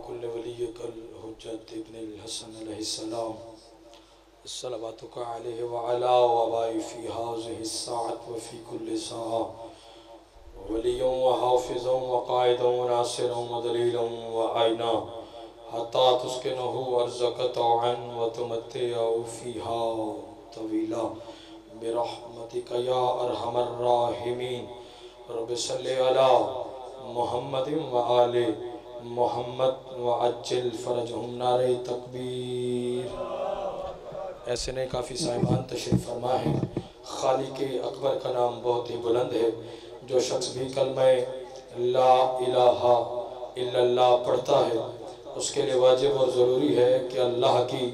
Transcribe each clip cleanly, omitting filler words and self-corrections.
كل وليك الحجة ابن الحسن عليه السلام صلواتك عليه وعلى وبائي في هذه الساعة وفي كل ساعة ولي وحافظ وقائد وناصر ودليل وعينا حتى تسكنه أرزك طوعا وتمتعه فيها طويلا برحمتك يا أرحم الراحمين رب صل على محمد وآل محمد وعجل فرجهم نعرہ تکبیر۔ ایسے نے کافی صاحبان تشریف فرما ہے۔ خالق اکبر کا نام بہت ہی بلند ہے۔ جو شخص بھی کلمہ لا الہ الا اللہ پڑھتا ہے اس کے لئے واجب اور ضروری ہے کہ اللہ کی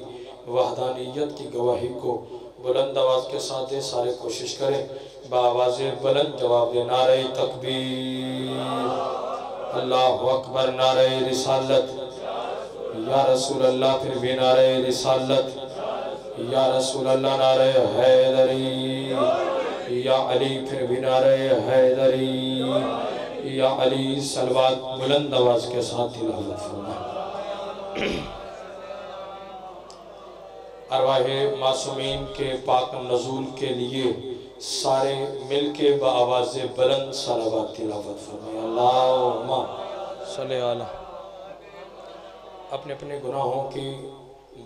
وحدانیت کی گواہی کو بلند آواز کے ساتھ دے۔ سارے کوشش کریں بآواز بلند جواب دے۔ نعرہ تکبیر، اللہ اکبر، نعرہ رسالت، یا رسول اللہ، پھر بھی نعرہ رسالت، یا رسول اللہ، نعرہ حیدری، یا علی، پھر بھی نعرہ حیدری، یا علی۔ صلوات بلند آواز کے ساتھ تلاوت فرمائیں۔ ارواح معصومین کے پاک نزول کے لیے سارے مل کے بآواز بلند صلوات تلاوت فرمائیں۔ اللہم صلی اللہ۔ اپنے اپنے گناہوں کی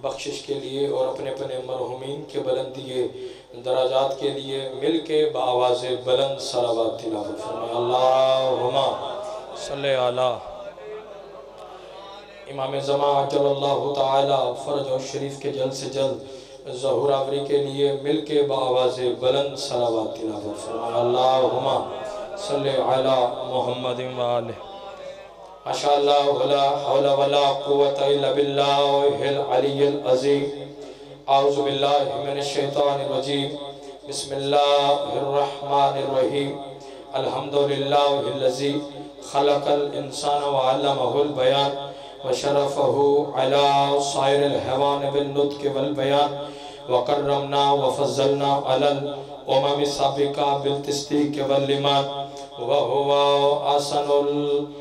بخشش کے لیے اور اپنے اپنے مرحومین کے بلندی درجات کے لیے مل کے بآواز بلند صلوات تلاوت فرمائیں۔ اللہم صلی اللہ۔ امام زمان عجل اللہ تعالی فرج و شریف کے جلد سے جلد ظہور آوری کے لیے مل کے بآواز بلند صلوات تلاوت فرمائیں۔ اللہم صلی علی محمد وآلہ۔ ماشاءاللہ ولا حول ولا قوة الا باللہ العلی العظیم۔ اعوذ باللہ من الشیطان الرجیم۔ بسم اللہ الرحمن الرحیم۔ الحمدللہ الذی خلق الانسان وعلمہ البیان وشرفه على صائر الحيوان بالنطق والبيان وكرمنا وفضلنا على الأمم السابقة بالتصديق والإيمان وهو أحسن الخالقين۔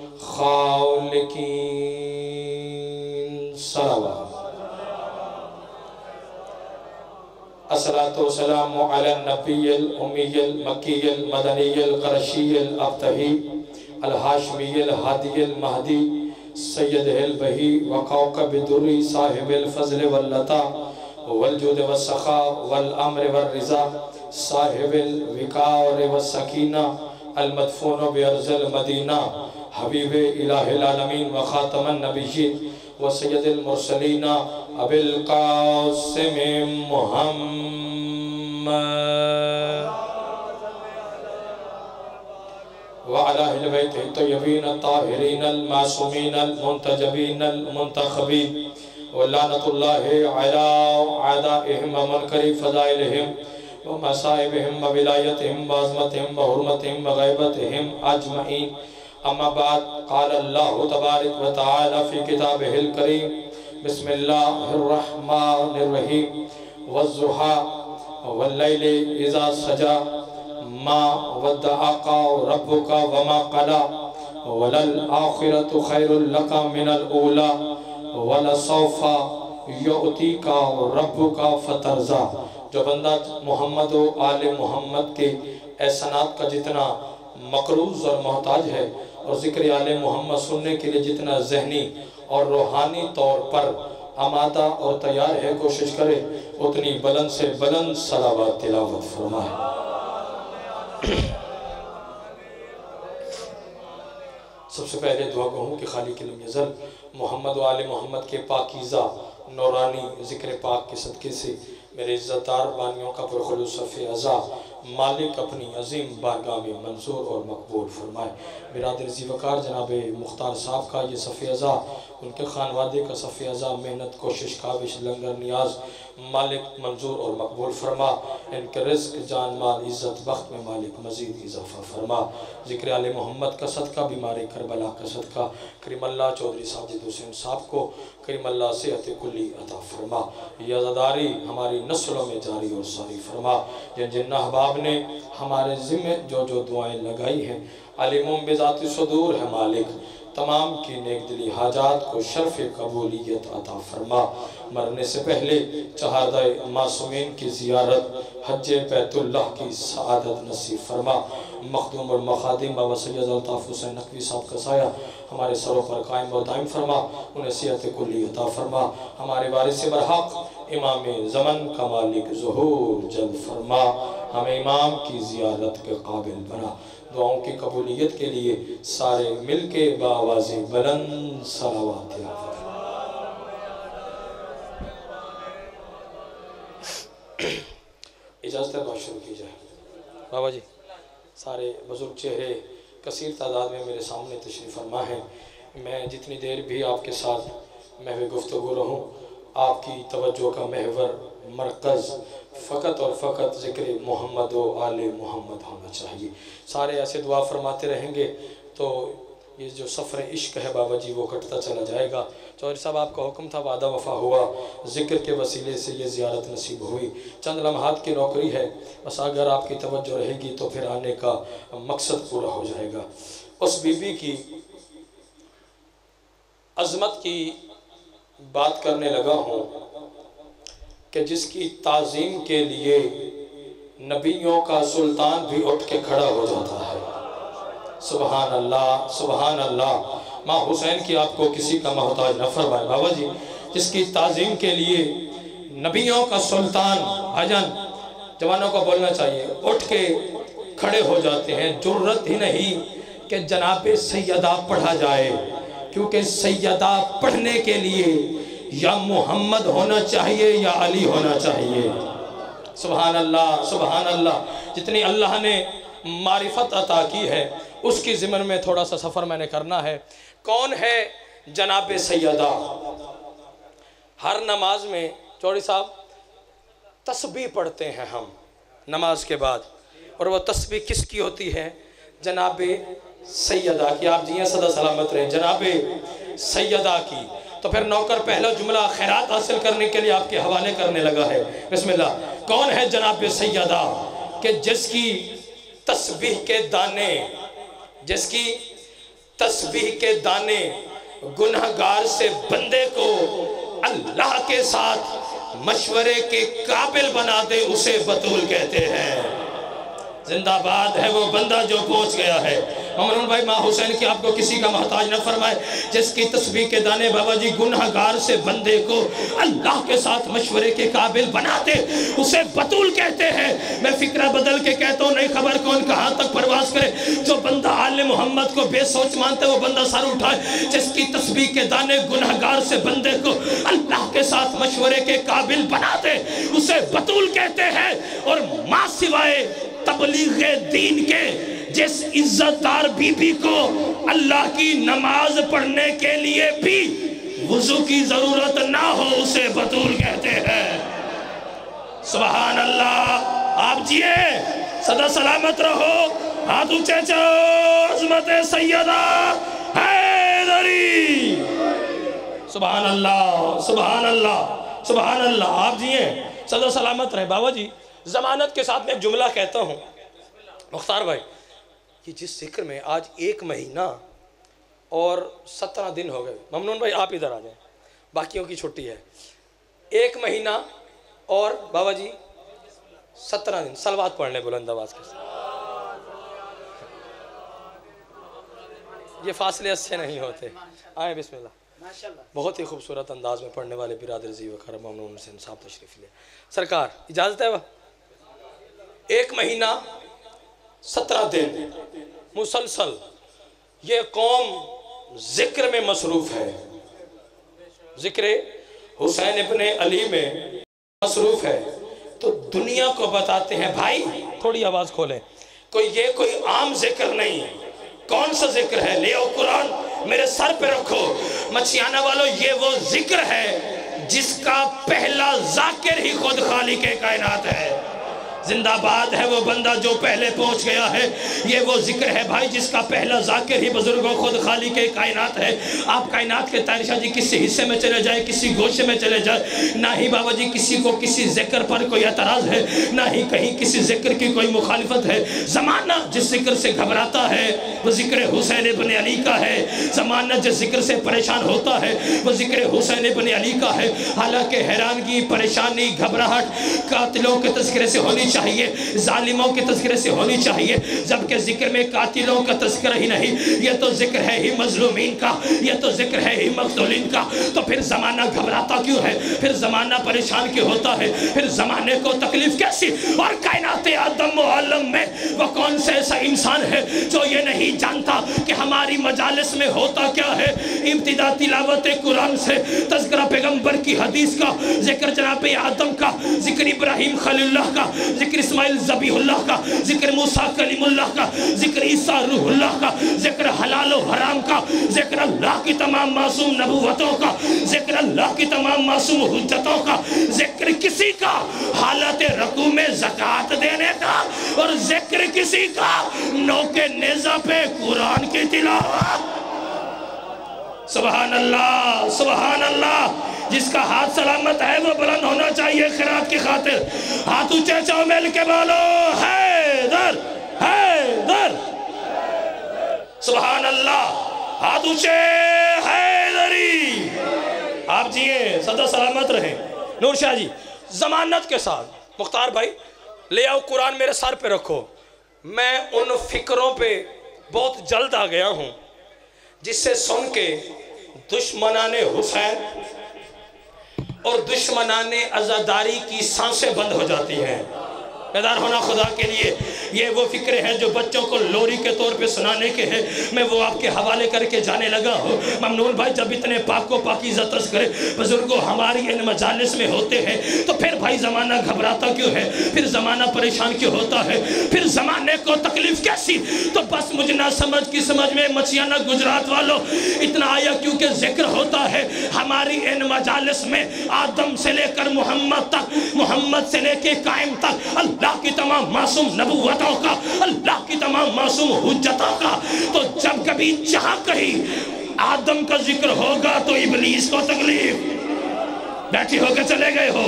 صلوات۔ الصلاة والسلام على النبي الأمي المكي المدني القرشي الأبتهي الهاشمي الهادي المهدي سید البہی وقوقب دری صاحب الفضل واللطا والجود والسخاء والامر والرضا صاحب الوقار والسکینہ المدفون بارض المدینہ حبیب الہ العالمین وخاتم النبیین وسید المرسلین ابی القاسم محمد وعلى أهل بيته الطيبين الطاهرين المعصومين المنتجبين المنتخبين ولعنة الله على أعدائهم ومنكر فضائلهم ومصائبهم وولايتهم وعظمتهم وحرمتهم وغيبتهم أجمعين۔ أما بعد، قال الله تبارك وتعالى في كتابه الكريم بسم الله الرحمن الرحيم والضحى والليل إذا سجى ما ودعك ربك وما قلى وللآخرة خير لك من الأولى ولسوف يؤتيك ربك فترضى۔ جو بندہ محمد و آل محمد کے احسانات کا جتنا مقروض اور محتاج ہے اور ذکر آل محمد سننے کے لیے جتنا ذہنی اور روحانی طور پر آمادہ اور تیار ہے، کوشش کرے اتنی بلند سے بلند صلوات تلاوت فرمائے۔ سب سے پہلے دعا کہوں کہ خالق لم یزل محمد و آل محمد کے پاکیزہ نورانی ذکر پاک کے صدقے سے میرے عزتدار بانیوں کا پرخلوص صف عزا مالک اپنی عظیم بارگاہ میں منظور اور مقبول فرمائے۔ برادر زیوکار جناب مختار صاحب کا یہ صف عزا، ان کے خانوادے کا صف عزا، محنت کوشش کاوش لنگر نیاز مالک منظور اور مقبول فرما۔ ان کے رزق جان مال عزت بخت میں مالک مزید اضافہ فرما۔ ذکر آل محمد کا صدقہ، بیمار کربلا کا صدقہ، کریم اللہ چودھری ساجد حسین صاحب کو کریم اللہ صحت کلی عطا فرما۔ یہ عزاداری ہماری نسلوں میں جاری اور ساری فرما۔ جن احباب نے ہمارے ذمہ جو دعائیں لگائی ہیں، علیم بذات صدور ہے مالک، تمام کی نیک دلی حاجات کو شرف قبولیت عطا فرما۔ مرنے سے پہلے چہاردہ معصومین کی زیارت، حج بیت اللہ کی سعادت نصیب فرما۔ مخدوم المخادم بابا سید الطاف حسین نقوی صاحب کا سایہ ہمارے سروں پر قائم و دائم فرما، انہیں صحت کلی عطا فرما۔ ہمارے وارث برحق امام زمن کا مالک ظہور جلد فرما، ہمیں امام کی زیارت کے قابل بنا۔ دعاؤں کی قبولیت کے لیے سارے مل کے بآواز بلند صلوات یاد۔ اجازت ہے بات شروع کی جائے۔ بابا جی سارے بزرگ چہرے کثیر تعداد میں میرے سامنے تشریف فرما ہے۔ میں جتنی دیر بھی آپ کے ساتھ محو گفتگو رہوں، آپ کی توجہ کا محور مرکز فقط اور فقط ذکر محمد و آل محمد ہونا چاہیے۔ سارے ایسے دعا فرماتے رہیں گے تو یہ جو سفر عشق ہے بابا جی وہ کٹتا چلا جائے گا۔ چودھری صاحب آپ کا حکم تھا، وعدہ وفا ہوا، ذکر کے وسیلے سے یہ زیارت نصیب ہوئی۔ چند لمحات کی نوکری ہے، بس اگر آپ کی توجہ رہے گی تو پھر آنے کا مقصد پورا ہو جائے گا۔ اس بی بی کی عظمت کی بات کرنے لگا ہوں کہ جس کی تعظیم کے لیے نبیوں کا سلطان بھی اٹھ کے کھڑا ہو جاتا ہے۔ سبحان اللہ، سبحان اللہ۔ ماں حسین کی آپ کو کسی کا محتاج نہ فرمائے بابا جی، جس کی تعظیم کے لیے نبیوں کا سلطان، بھائی جوانوں کو بولنا چاہیے، اٹھ کے کھڑے ہو جاتے ہیں۔ جرت ہی نہیں کہ جناب سیدہ پڑھا جائے، کیونکہ سیدہ پڑھنے کے لیے یا محمد ہونا چاہیے یا علی ہونا چاہیے۔ سبحان اللہ، سبحان اللہ۔ جتنی اللہ نے معرفت عطا کی ہے اس کی ضمن میں تھوڑا سا سفر میں نے کرنا ہے۔ کون ہے جناب سیدہ؟ ہر نماز میں چودھری صاحب تسبیح پڑھتے ہیں ہم نماز کے بعد، اور وہ تسبیح کس کی ہوتی ہے؟ جناب سیدہ کی۔ آپ جی صدا سلامت رہیں، جناب سیدہ کی۔ تو پھر نوکر پہلا جملہ خیرات حاصل کرنے کے لیے آپ کے حوالے کرنے لگا ہے۔ بسم اللہ۔ کون ہے جناب سیدہ کہ جس کی تسبیح کے دانے، جس کی تسبیح کے دانے گنہگار سے بندے کو اللہ کے ساتھ مشورے کے قابل بنا دے، اسے بطول کہتے ہیں۔ زندہ باد ہے وہ بندہ جو پہنچ گیا ہے۔ ممنون بھائی ماں حسین کی آپ کو کسی کا محتاج نہ فرمائے، جس کی تسبیح کے دانے بابا جی گنہگار سے بندے کو اللہ کے ساتھ مشورے کے قابل بناتے، اسے بطول کہتے ہیں۔ میں فکرہ بدل کے کہتا ہوں، نہیں خبر کون کہاں تک پرواز کرے، جو بندہ آل محمد کو بے سوچ مانتے وہ بندہ سر اٹھائے۔ جس کی تسبیح کے دانے گنہگار سے بندے کو اللہ کے ساتھ مشورے کے قابل بناتے، اسے بطول کہتے ہیں۔ اور ماں سوائے تبلیغ دین کے جس عزت دار بی بی کو اللہ کی نماز پڑھنے کے لیے بھی وضو کی ضرورت نہ ہو، اسے بطول کہتے ہیں۔ سبحان اللہ۔ آپ جیے صدا سلامت رہو، ہاتھ اونچے چاہو، عظمت سیدہ حیدری۔ سبحان اللہ، سبحان اللہ، سبحان اللہ۔ آپ جیے صدا سلامت رہے۔ بابا جی ضمانت کے ساتھ میں ایک جملہ کہتا ہوں، مختار بھائی یہ جس ذکر میں آج 1 مہینہ اور 17 دن ہو گئے، ممنون بھائی آپ ادھر آ جائیں، باقیوں کی چھٹی ہے۔ 1 مہینہ اور بابا جی 17 دن، صلوات پڑھ لیں بلند آواز کے ساتھ۔ یہ فاصلے اچھے نہیں ہوتے، آئیں بسم اللہ۔ بہت ہی خوبصورت انداز میں پڑھنے والے برادر زی وقار ممنون حسین صاحب تشریف لے۔ سرکار اجازت ہے وہ 1 مہینہ 17 دن مسلسل یہ قوم ذکر میں مصروف ہے، ذکر حسین ابن علی میں مصروف ہے۔ تو دنیا کو بتاتے ہیں بھائی تھوڑی آواز کھولیں، کوئی عام ذکر نہیں ہے۔ کون سا ذکر ہے؟ لے او قرآن میرے سر پہ رکھو مچیانہ والو، یہ وہ ذکر ہے جس کا پہلا ذاکر ہی خود خالق کائنات ہے۔ زندہ باد ہے وہ بندہ جو پہلے پہنچ گیا ہے. یہ وہ ذکر ہے بھائی جس کا پہلا ذاکر ہی بزرگوں خود خالق کائنات ہے. آپ کائنات کے طاہر شاہ جی کسی حصے میں چلے جائے, کسی گوشے میں چلے جائے, نہ ہی بابا جی کسی کو کسی ذکر پر کوئی اعتراض ہے, نہ ہی کہیں کسی ذکر کی کوئی مخالفت ہے. زمانہ جس ذکر سے گھبراتا ہے وہ ذکر حسین ابن علی کا ہے. زمانہ جس ذکر سے پریشان ہوتا ہے وہ ذکر حسین ابن علی کا ہے. حالانکہ حیرانگی, پریشانی, گھبراہٹ قاتلوں کے تذکرے سے ہونی چاہیے, ظالموں کے تذکرے سے ہونی چاہیے, جبکہ ذکر میں قاتلوں کا تذکرہ ہی نہیں. یہ تو ذکر ہے ہی مظلومین کا, یہ تو ذکر ہے ہی مقتولین کا. تو پھر زمانہ گھبراتا کیوں ہے, پھر زمانہ پریشان کیوں ہوتا ہے, پھر زمانے کو تکلیف کیسی؟ اور کائنات آدم و عالم میں وہ کون سے ایسا انسان ہے جو یہ نہیں جانتا کہ ہماری مجالس میں ہوتا کیا ہے؟ ابتدا تلاوت قرآن سے, تذکرہ پیغمبر کی حدیث کا, ذکر جناب آدم کا, ذکر ابراہیم خلیل اللہ کا, ذکر اسماعیل ذبیح اللہ کا, ذکر موسیٰ کلیم اللہ کا, ذکر عیسیٰ روح اللہ کا, ذکر حلال و حرام کا, ذکر اللہ کی تمام معصوم نبوتوں کا, ذکر اللہ کی تمام معصوم حجتوں کا, ذکر کسی کا حالت رکوع میں زکوٰۃ دینے کا, اور ذکر کسی کا نوکے نیزہ پہ قرآن کی تلاوت. سبحان اللہ, سبحان اللہ. جس کا ہاتھ سلامت ہے وہ بلند ہونا چاہیے خیرات کی خاطر. ہاتھ اونچے چاؤ مل کے بولو حیدر, حیدر. سبحان اللہ. ہاتھ اونچے, حیدری. آپ جیئے صدا سلامت رہیں. نور شاہ جی ضمانت کے ساتھ مختار بھائی لے آؤ قرآن میرے سر پہ رکھو. میں ان فکروں پہ بہت جلد آ گیا ہوں جس سے سن کے دشمنان حسین اور دشمنان عزاداری کی سانسیں بند ہو جاتی ہیں. بیدار ہونا خدا کے لیے. یہ وہ فکرے ہیں جو بچوں کو لوری کے طور پہ سنانے کے ہیں. میں وہ آپ کے حوالے کر کے جانے لگا ہوں. ممنون بھائی جب اتنے پاک و پاکیزہ تذکرے بزرگوں ہماری ان مجالس میں ہوتے ہیں تو پھر بھائی زمانہ گھبراتا کیوں ہے, پھر زمانہ پریشان کیوں ہوتا ہے, پھر زمانے کو تکلیف کیسی؟ تو بس مجھے نہ سمجھ کی سمجھ میں مچیانہ گجرات والوں اتنا آیا کیونکہ ذکر ہوتا ہے ہماری ان مجالس میں آدم سے لے کر محمد تک, محمد سے لے کے قائم تک, اللہ کی تمام معصوم نبوتوں کا, اللہ کی تمام معصوم حجتوں کا. تو جب کبھی جہاں کہیں آدم کا ذکر ہوگا تو ابلیس کو تکلیف. بیٹھی ہو کے چلے گئے ہو,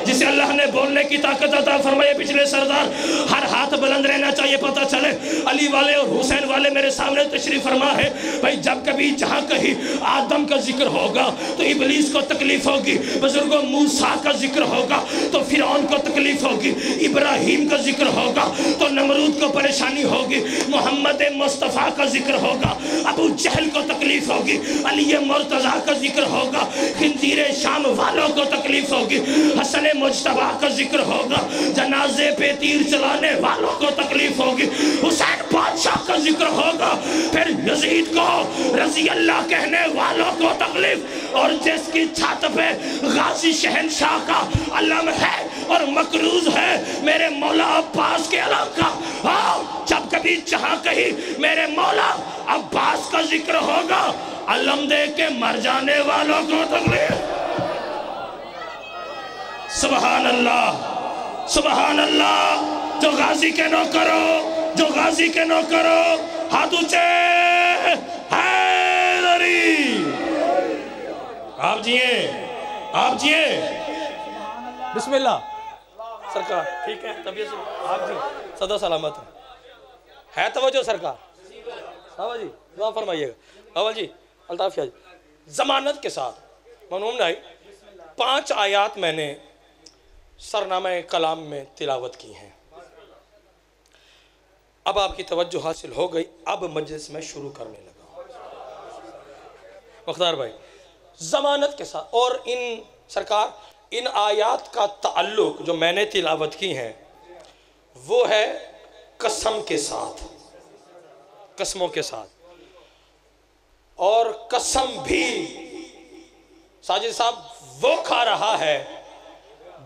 جسے اللہ نے بولنے کی طاقت عطا فرمائے پچھلے سردار, ہر ہاتھ بلند رہنا چاہیے. پتہ چلے علی والے اور حسین والے میرے سامنے تشریف فرما ہے. بھائی جب کبھی جہاں کہیں آدم کا ذکر ہوگا تو ابلیس کو تکلیف ہوگی, بزرگوں موسیٰ کا ذکر ہوگا تو فرعون کو تکلیف ہوگی, ابراہیم کا ذکر ہوگا تو نمرود کو پریشانی ہوگی, محمد مصطفیٰ کا ذکر ہوگا ابو جہل کو تکلیف ہوگی, علی مرتضیٰ کا ذکر ہوگا خنزیر شام والوں کو تکلیف ہوگی, حسن مجتبیٰ کا ذکر ہوگا جنازے پہ تیر چلانے والوں کو تکلیف ہوگی, حسین بادشاہ کا ذکر ہوگا, پھر یزید کو رضی اللہ کہنے والوں کو تکلیف. اور جس کی چھت پہ غازی شہنشاہ کا علم ہے اور مکروز ہے میرے مولا عباس کے علم کا, جب کبھی جہاں کہیں میرے مولا عباس کا ذکر ہوگا علم دے کے مر جانے والوں کو تکلیف. سبحان اللہ, سبحان اللہ. جو غازی کے نو کرو, جو غازی کے نو کرو, ہاتھ اونچے, حیدری. آپ جیئے, آپ جیئے. بسم اللہ. سرکار ٹھیک ہے, طبیعت سے آپ جی صدا سلامت ہے توجہ سرکار. بابا جی دعا فرمائیے گا. بابا جی الطاف جی ضمانت کے ساتھ ممنون بھائی 5 آیات میں نے سرنامہ کلام میں تلاوت کی ہیں. اب آپ کی توجہ حاصل ہو گئی, اب مجلس میں شروع کرنے لگا. مختار بھائی ضمانت کے ساتھ, اور ان سرکار ان آیات کا تعلق جو میں نے تلاوت کی ہیں وہ ہے قسم کے ساتھ, قسموں کے ساتھ. اور قسم بھی ساجد صاحب وہ کھا رہا ہے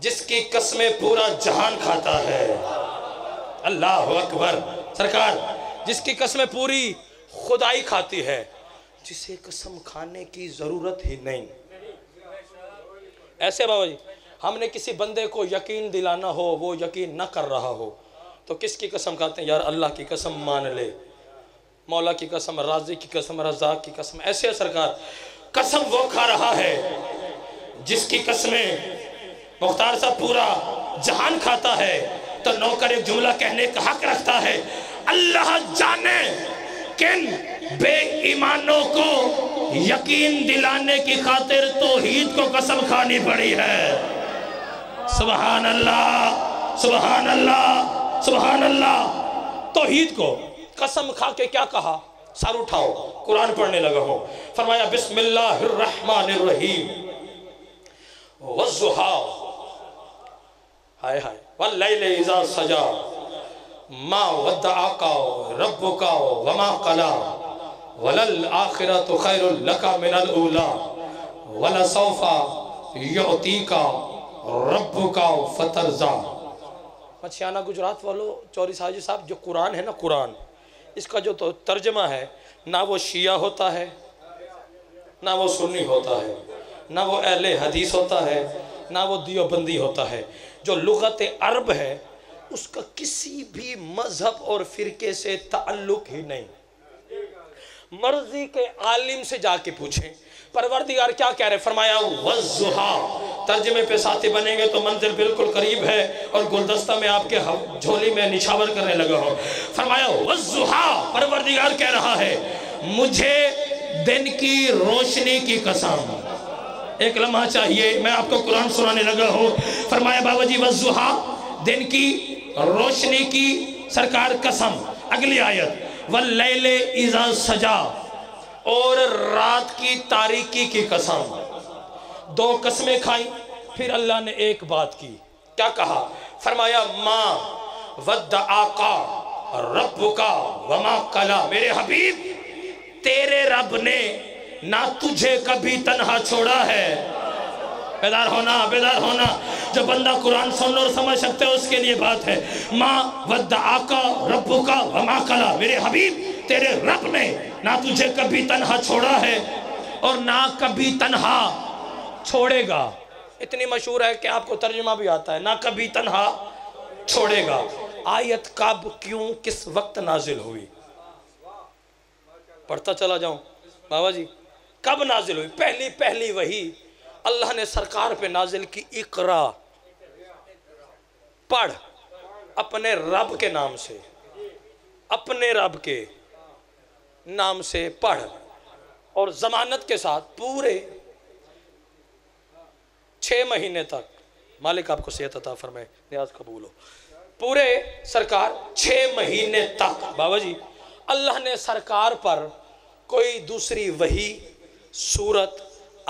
جس کی قسمیں پورا جہان کھاتا ہے. اللہ اکبر. سرکار جس کی قسمیں پوری خدائی کھاتی ہے, جسے قسم کھانے کی ضرورت ہی نہیں. ایسے بابا جی ہم نے کسی بندے کو یقین دلانا ہو، وہ یقین نہ کر رہا ہو، تو کس کی قسم کھاتے ہیں؟ یار اللہ کی قسم مان لے، مولا کی قسم، رازق کی قسم، رزاق کی قسم. ایسے ہے سرکار، قسم وہ کھا رہا ہے جس کی قسمیں مختار صاحب پورا جہان کھاتا ہے. تو نوکر ایک جملہ کہنے کا حق رکھتا ہے، اللہ جانے کن بے ایمانوں کو یقین دلانے کی خاطر توحید کو قسم کھانی پڑی ہے. سبحان اللہ، سبحان اللہ، سبحان اللہ. توحید کو قسم کھا کے کیا کہا؟ سر اٹھاؤ، قرآن پڑھنے لگا ہوں. فرمایا بسم اللہ الرحمن الرحیم والضحیٰ، ہائے ہائے، واللیل اذا سجا، ما ودعک ربک وما قلی، وللآخرۃ خیر لک من الاولی، ولسوف یعطیک ربک فترضی. مچھیانہ گجرات والو، چوری حاجی صاحب، جو قرآن ہے نا، قرآن اس کا جو ترجمہ ہے، نہ وہ شیعہ ہوتا ہے، نہ وہ سنی ہوتا ہے، نہ وہ اہل حدیث ہوتا ہے، نہ وہ دیوبندی ہوتا ہے. جو لغت عرب ہے اس کا کسی بھی مذہب اور فرقے سے تعلق ہی نہیں. مرضی کے عالم سے جا کے پوچھیں پروردگار کیا کہہ رہے. فرمایا والضحیٰ، ترجمے پہ ساتھی بنیں گے تو منزل بالکل قریب ہے، اور گلدستہ میں آپ کے جھولی میں نشاور کرنے لگا ہو. فرمایا والضحیٰ، پروردگار کہہ رہا ہے مجھے دن کی روشنی کی قسم. ایک لمحہ چاہیے، میں آپ کو قرآن سنانے لگا ہوں. فرمایا بابا جی والضحیٰ، دن کی روشنی کی سرکار قسم. اگلی آیت واللیل اذا سجا، اور رات کی تاریکی کی قسم. دو قسمیں کھائیں، پھر اللہ نے ایک بات کی. کیا کہا؟ فرمایا ما ودعک ربک وما قلی. میرے حبیب، تیرے رب نے نہ تجھے کبھی تنہا چھوڑا ہے. بیدار ہونا، بیدار ہونا. جو بندہ قرآن سن اور سمجھ سکتے ہیں اس کے لیے بات ہے. ما ودعک ربک وما قلی. میرے حبیب، تیرے رب نے نہ تجھے کبھی تنہا چھوڑا ہے اور نہ کبھی تنہا چھوڑے گا. اتنی مشہور ہے کہ آپ کو ترجمہ بھی آتا ہے، نہ کبھی تنہا چھوڑے گا. آیت کب، کیوں، کس وقت نازل ہوئی؟ پڑھتا چلا جاؤں بابا جی. کب نازل ہوئی؟ پہلی وحی اللہ نے سرکار پہ نازل کی. اقرا، پڑھ اپنے رب کے نام سے، اپنے رب کے نام سے پڑھ. اور ضمانت کے ساتھ پورے 6 مہینے تک، مالک آپ کو صحت عطا فرمائے، نیاز قبول ہو. پورے سرکار 6 مہینے تک بابا جی اللہ نے سرکار پر کوئی دوسری وحی، سورت،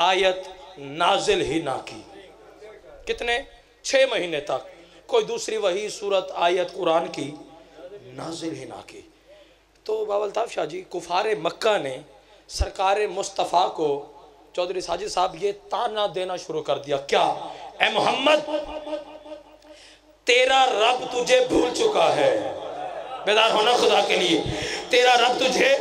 آیت نازل ہی نہ کی. کتنے؟ 6 مہینے تک کوئی دوسری وحی، سورت، آیت قرآن کی نازل ہی نہ کی. تو بابا الطاف شاہ جی، کفار مکہ نے سرکار مصطفیٰ کو، چودھری ساجد صاحب، یہ تانا دینا شروع کر دیا. کیا؟ اے محمد، تیرا رب تجھے بھول چکا ہے. بیدار ہونا خدا کے لیے. تیرا رب تجھے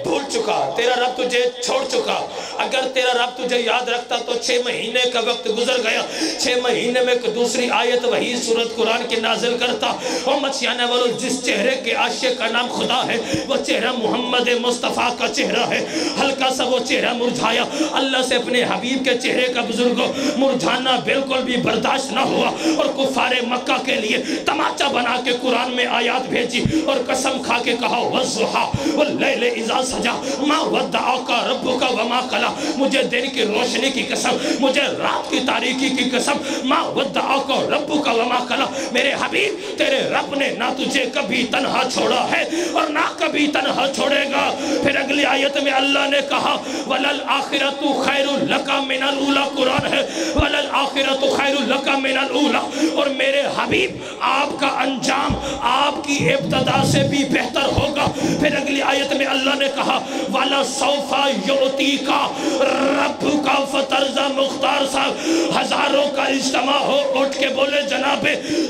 بھول چکا، تیرا رب تجھے چھوڑ چکا. اگر تیرا رب تجھے یاد رکھتا تو 6 مہینے کا وقت گزر گیا. 6 مہینے میں دوسری آیت وہی سورت قرآن کی نازل کرتا. اور مچھیانے والوں، جس چہرے کے عاشق کا نام خدا ہے وہ چہرہ محمد مصطفیٰ کا چہرہ ہے. ہلکا سا وہ چہرہ مرجھایا. اللہ سے اپنے حبیب کے چہرے کا بزرگوں مرجھانا بالکل بھی برداشت نہ ہوا، اور کفار مکہ کے لیے تماچا بنا کے قرآن میں آیات بھیجی اور قسم کھا کے کہا والضحیٰ واللیل اذا سجا ما ودعک ربک وما قلی. مجھے دن کی روشنی کی قسم، مجھے رات کی تاریکی کی قسم، ما ودعک ربک وما قلی. میرے حبیب، تیرے رب نے نہ تجھے کبھی تنہا چھوڑا ہے اور نہ کبھی تنہا چھوڑے گا. پھر اگلی آیت میں اللہ نے کہا وَلَلْآخِرَةُ خَيْرٌ لَكَ مِنَ الْأُولَى. قرآن ہے وَلَلْآخِرَةُ خَيْرٌ لَكَ مِنَ الْأُولَى. اور میرے حبیب، آپ کا انجام آپ کی ابتدا سے بھی بہتر ہوگا. پھر اگلی آیت میں اللہ نے کہا وَلَسَوْفَ يُعْطِيكَ رَبُّكَ فَتَرْضَى. مختار صاحب، ہزاروں کا اجتماع ہو، اٹھ کے بولے جناب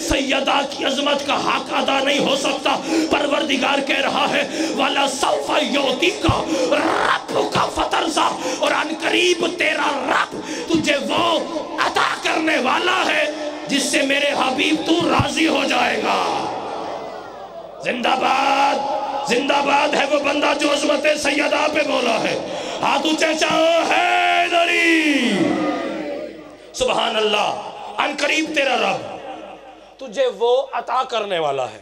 سیدہ کی عظمت کا حق ادا نہیں ہو سکتا. پروردگار کہہ رہا ہے وَلَسَوْفَ يُعْطِيكَ رَبُّكَ فَتَرْضَى. اور ان قریب تیرا رب تجھے وہ عطا کرنے کرنے والا ہے جس سے میرے حبیب تو راضی ہو جائے گا۔ زندہ باد، زندہ باد ہے وہ بندہ جو عظمت سیدہ پہ بولا ہے۔ ہاتھ اونچے چاہو حیدری۔ سبحان اللہ، ان قریب تیرا رب تجھے وہ عطا کرنے والا ہے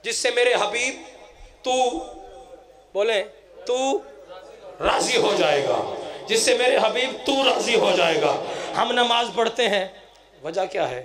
جس سے میرے حبیب تو بولیں تو راضی ہو جائے گا، جس سے میرے حبیب تو راضی ہو جائے گا۔ ہم نماز پڑھتے ہیں، وجہ کیا ہے؟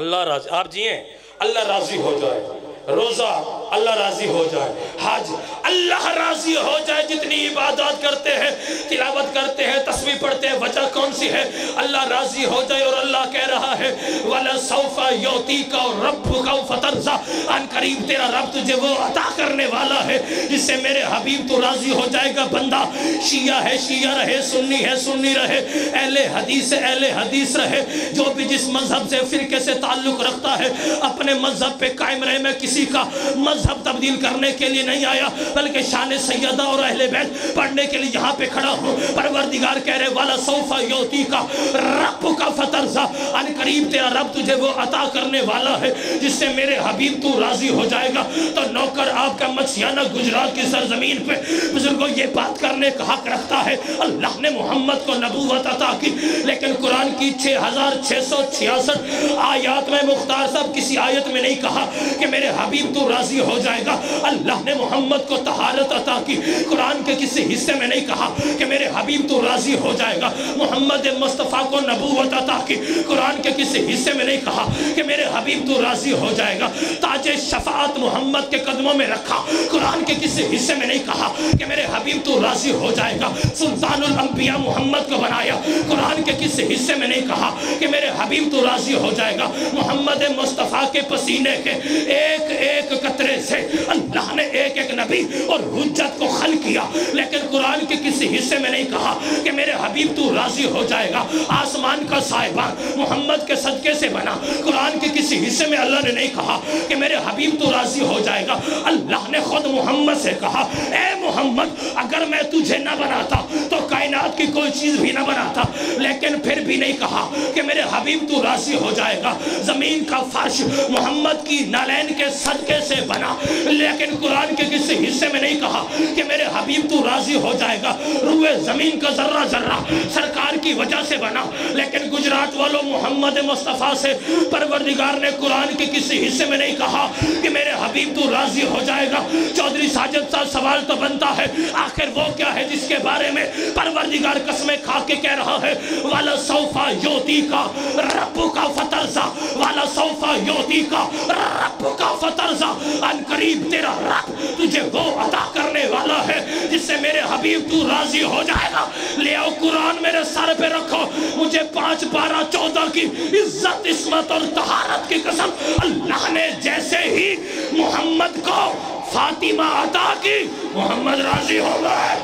اللہ راضی، آپ جئیں اللہ راضی ہو جائے، روزہ اللہ راضی ہو جائے، حج اللہ راضی ہو جائے۔ جتنی عبادات کرتے ہیں، تلاوت کرتے ہیں، تسبیح پڑھتے ہیں، وجہ کون سی ہے؟ اللہ راضی ہو جائے۔ اور اللہ کہہ رہا ہے وَلَسَوْفَ يُعْطِيكَ رَبُّكَ فَتَرْضَىٰ، ان قریب تیرا رب تجھے وہ عطا کرنے والا ہے جس سے میرے حبیب تو راضی ہو جائے گا۔ بندہ شیعہ ہے شیعہ رہے، سنی ہے سنی رہے، اہل حدیث ہے اہل حدیث رہے، جو بھی جس مذہب سے فرقے سے تعلق رکھتا ہے اپنے مذہب پہ قائم رہے۔ میں کسی کا مذہب تبدیل کرنے کے لیے نہیں آیا، بلکہ شان سیدہ اور اہل بیت پڑھنے کے لیے یہاں پہ کھڑا ہوں۔ پروردگار کہہ رہے وَلَسَوْفَ يُعْطِيكَ رَبُّكَ فَتَرْضَىٰ، ان قریب تیرا رب تجھے وہ عطا کرنے والا ہے جس سے میرے حبیب تو راضی ہو جائے گا۔ تو نوکر آپ کا مچھیانہ گجرات کی سرزمین پہ بزرگوں یہ بات کرنے کا حق رکھتا ہے۔ اللہ نے محمد کو نبوت عطا کی، لیکن قرآن کی 6666 آیات میں مختار صاحب کسی آیت میں نہیں کہا کہ میرے حبیب تو راضی ہو جائے گا۔ اللہ نے محمد کو طہارت عطا کی، قرآن کے کسی حصے میں نہیں کہا کہ میرے حبیب تو راضی ہو جائے گا۔ محمد مصطفیٰ کو نبوت عطا کی، قرآن کے کسی حصے میں نہیں کہا کہ میرے حبیب تو راضی ہو جائے گا۔ تاج شفاعت محمد کے قدموں میں رکھا، قرآن کے کسی حصے میں نہیں کہا کہ میرے حبیب تو راضی ہو جائے گا۔ سلطان الانبیاء محمد کو بنایا، قرآن کے کسی حصے میں نہیں کہا کہ میرے حبیب تو راضی ہو جائے گا۔ محمد مصطفیٰ کے پسینے کے ایک ایک قطرے سے اللہ نے ایک ایک نبی اور حجت کو خلق کیا، لیکن قرآن کے کسی حصے میں نہیں کہا کہ میرے حبیب تو راضی ہو جائے گا۔ آسمان کا سائبان محمد کے صدقے سے بنا، قرآن کے کسی حصے میں اللہ نے نہیں کہا کہ میرے حبیب تو راضی ہو جائے گا۔ اللہ نے خود محمد سے کہا اے محمد اگر میں تجھے نہ بناتا تو کائنات کی کوئی چیز بھی نہ بناتا، لیکن پھر بھی نہیں کہا کہ میرے حبیب تو راضی ہو جائے گا۔ زمین کا فرش محمد کی نالین کے صدقے سے بنا، لیکن قرآن کے کسی حصے میں نہیں کہا کہ میرے حبیب تو راضی ہو جائے گا۔ روئے زمین کا ذرہ ذرہ سرکار کی وجہ سے بنا، لیکن گجرات والوں محمد مصطفیٰ سے پروردگار نے قرآن کے کسی حصے میں نہیں کہا کہ میرے حبیب تو راضی ہو جائے گا۔ چودھری ساجد صاحب سوال تو بنتا ہے آخر وہ کیا ہے جس کے بارے میں پروردگار قسمیں کھا کے کہہ رہا ہے وَلَسَوْفَ يُعْطِيكَ رَبُّكَ فَتَرْضَىٰ، وَلَسَوْفَ يُعْطِيكَ رَبُّكَ فَتَرْضَىٰ، ان قریب تیرا رب تجھے وہ عطا کرنے والا ہے جس سے میرے حبیب تو راضی ہو جائے گا۔ لے آؤ قرآن میرے سر پہ رکھو، مجھے 5 12 14 کی عزت عصمت اور طہارت کی قسم، اللہ نے جیسے ہی محمد کو فاطمہ عطا کی محمد راضی ہو گئے۔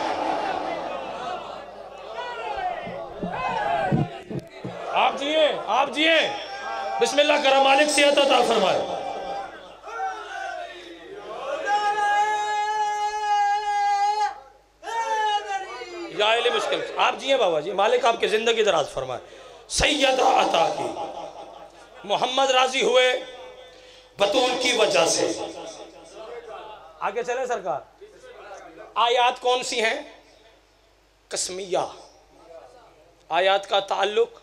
آپ جیئے بسم اللہ کرم مالک صحت عطا فرمائے۔ یا علی مشکل آپ جیئے بابا جی، مالک آپ کے زندگی دراز فرمائے۔ سیدہ عطا کی، محمد راضی ہوئے بطول کی وجہ سے۔ آگے چلیں سرکار، آیات کون سی ہیں؟ قسمیہ آیات کا تعلق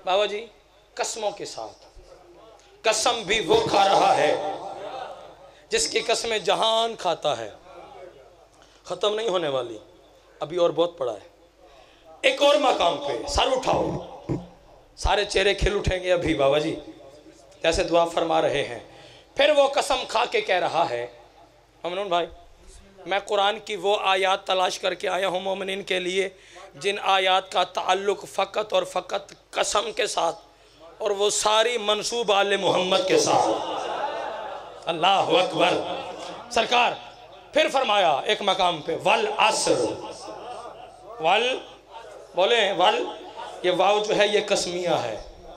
بابا جی قسموں کے ساتھ۔ قسم بھی وہ کھا رہا ہے جس کی قسمیں جہان کھاتا ہے، ختم نہیں ہونے والی، ابھی اور بہت پڑا ہے۔ ایک اور مقام پہ سر اٹھاؤ، سارے چہرے کھل اٹھیں گے ابھی بابا جی جیسے دعا فرما رہے ہیں۔ پھر وہ قسم کھا کے کہہ رہا ہے، ممنون بھائی میں قرآن کی وہ آیات تلاش کر کے آیا ہوں مومنین کے لیے جن آیات کا تعلق فقط اور فقط قسم کے ساتھ اور وہ ساری منسوب آل محمد کے ساتھ۔ اللہ اکبر۔ سرکار پھر فرمایا ایک مقام پہ والعصر، بولیں ول، یہ واو جو ہے یہ قسمیہ ہے،